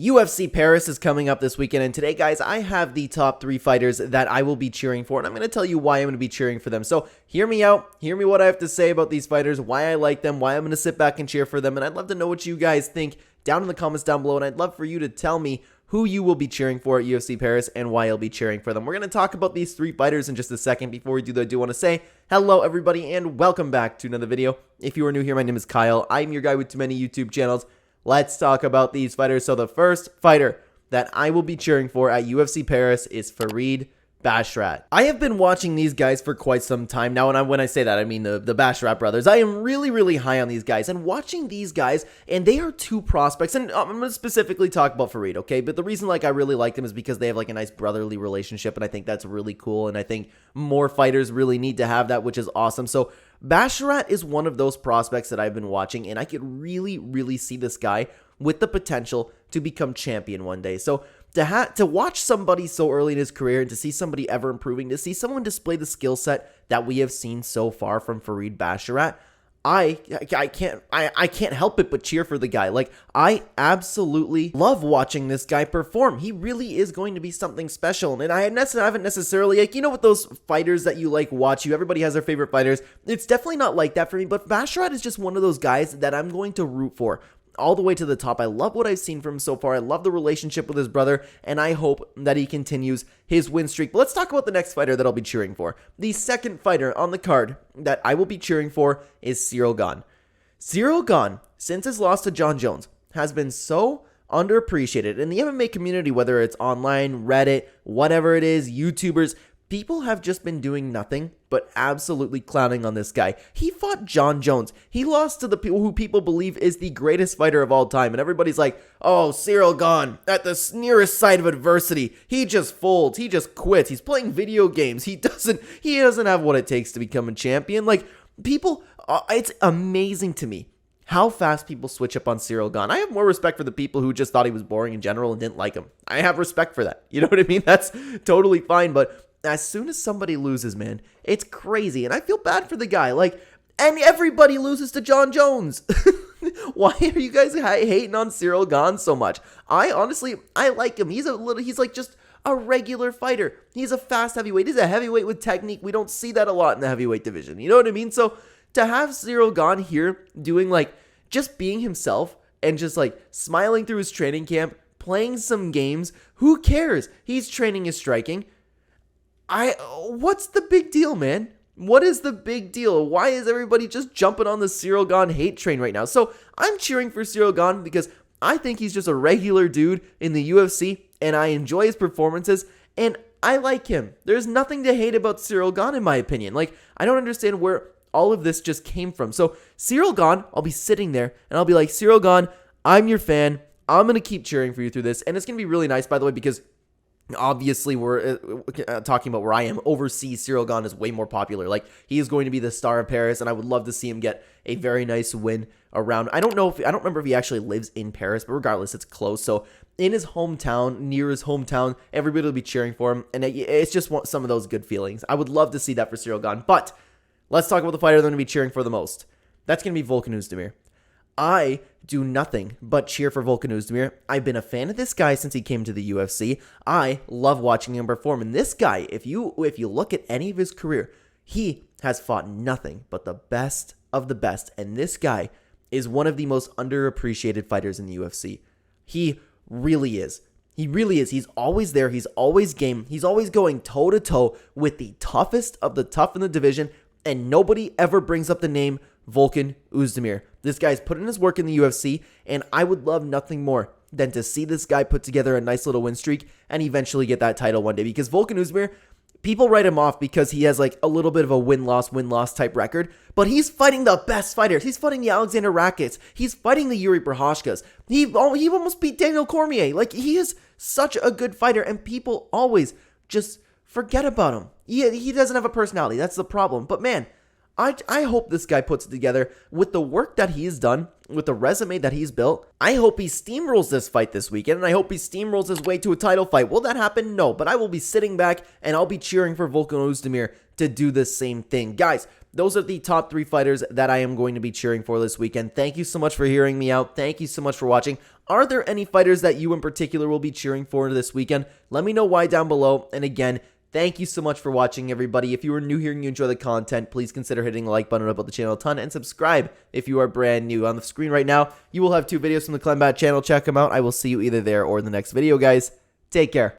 UFC Paris is coming up this weekend, and today, guys, I have the top 3 fighters that I will be cheering for, and I'm going to tell you why I'm going to be cheering for them. So hear me out, hear me what I have to say about these fighters, why I like them, why I'm going to sit back and cheer for them, and I'd love to know what you guys think down in the comments down below, and I'd love for you to tell me who you will be cheering for at UFC Paris and why you'll be cheering for them. We're going to talk about these 3 fighters in just a second. Before we do that, I do want to say hello, everybody, and welcome back to another video. If you are new here, my name is Kyle. I'm your guy with too many YouTube channels. Let's talk about these fighters. So the first fighter that I will be cheering for at UFC Paris is Basharat. I have been watching these guys for quite some time now, and when I say that, I mean the Basharat brothers. I am really high on these guys, and watching these guys, and they are 2 prospects, and I'm going to specifically talk about Farid, okay? But the reason I really like them is because they have like a nice brotherly relationship, and I think that's really cool, and I think more fighters really need to have that, which is awesome. So Basharat is one of those prospects that I've been watching, and I could really see this guy with the potential to become champion one day. So to watch somebody so early in his career and to see somebody ever improving, to see someone display the skill set that we have seen so far from Farid Basharat, I can't help it but cheer for the guy. Like, I absolutely love watching this guy perform. He really is going to be something special. And I haven't necessarily, like, you know, with those fighters that you like watch, everybody has their favorite fighters. It's definitely not like that for me, but Basharat is just one of those guys that I'm going to root for all the way to the top. I love what I've seen from him so far. I love the relationship with his brother, and I hope that he continues his win streak. But let's talk about the next fighter that I'll be cheering for. The second fighter on the card that I will be cheering for is Cyril Gone. Cyril Gone, since his loss to Jon Jones, has been so underappreciated in the MMA community, whether it's online, Reddit, whatever it is, YouTubers. People have just been doing nothing but absolutely clowning on this guy. He fought Jon Jones. He lost to the people who people believe is the greatest fighter of all time. And everybody's like, oh, Cyril Gone, at the nearest sight of adversity, he just folds. He just quits. He's playing video games. He doesn't have what it takes to become a champion. Like, people, it's amazing to me how fast people switch up on Cyril Gone. I have more respect for the people who just thought he was boring in general and didn't like him. I have respect for that. You know what I mean? That's totally fine. But as soon as somebody loses, man, it's crazy. And I feel bad for the guy. Like, and everybody loses to Jon Jones. Why are you guys hating on Cyril Gone so much? I like him. He's like just a regular fighter. He's a fast heavyweight. He's a heavyweight with technique. We don't see that a lot in the heavyweight division. You know what I mean? So to have Cyril Gone here doing like just being himself and just like smiling through his training camp, playing some games, who cares? He's training his striking. What's the big deal, man? What is the big deal? Why is everybody just jumping on the Cyril Gone hate train right now? So I'm cheering for Cyril Gone because I think he's just a regular dude in the UFC, and I enjoy his performances, and I like him. There's nothing to hate about Cyril Gone, in my opinion. Like, I don't understand where all of this just came from. So Cyril Gone, I'll be sitting there, and I'll be like, Cyril Gone, I'm your fan. I'm going to keep cheering for you through this, and it's going to be really nice, by the way, because obviously, we're talking about where I am. Overseas, Cyril Gone is way more popular. Like, he is going to be the star of Paris, and I would love to see him get a very nice win around. I don't remember if he actually lives in Paris, but regardless, it's close. So, in his hometown, near his hometown, everybody will be cheering for him, and it's just some of those good feelings. I would love to see that for Cyril Gone. But let's talk about the fighter that I'm going to be cheering for the most. That's going to be Vulcan Uzdamir. I do nothing but cheer for Vulcan Uzdamir. I've been a fan of this guy since he came to the UFC. I love watching him perform. And this guy, if you look at any of his career, he has fought nothing but the best of the best. And this guy is one of the most underappreciated fighters in the UFC. He really is. He really is. He's always there. He's always game. He's always going toe-to-toe with the toughest of the tough in the division. And nobody ever brings up the name Vulcan Uzdamir. This guy's put in his work in the UFC, and I would love nothing more than to see this guy put together a nice little win streak and eventually get that title one day. Because Vulcan Uzdamir, people write him off because he has like a little bit of a win-loss type record, but he's fighting the best fighters. He's fighting the Alexander Rakits. He's fighting the Yuri Prochazkas. He almost beat Daniel Cormier. Like, he is such a good fighter, and people always just forget about him. He doesn't have a personality. That's the problem. But man, I hope this guy puts it together with the work that he's done, with the resume that he's built. I hope he steamrolls this fight this weekend, and I hope he steamrolls his way to a title fight. Will that happen? No, but I will be sitting back, and I'll be cheering for Vulcan Uzdamir to do the same thing. Guys, those are the top 3 fighters that I am going to be cheering for this weekend. Thank you so much for hearing me out. Thank you so much for watching. Are there any fighters that you in particular will be cheering for this weekend? Let me know why down below. And again, thank you so much for watching, everybody. If you are new here and you enjoy the content, please consider hitting the like button up on the channel a ton, and subscribe if you are brand new. On the screen right now, you will have 2 videos from the Clenbat channel. Check them out. I will see you either there or in the next video, guys. Take care.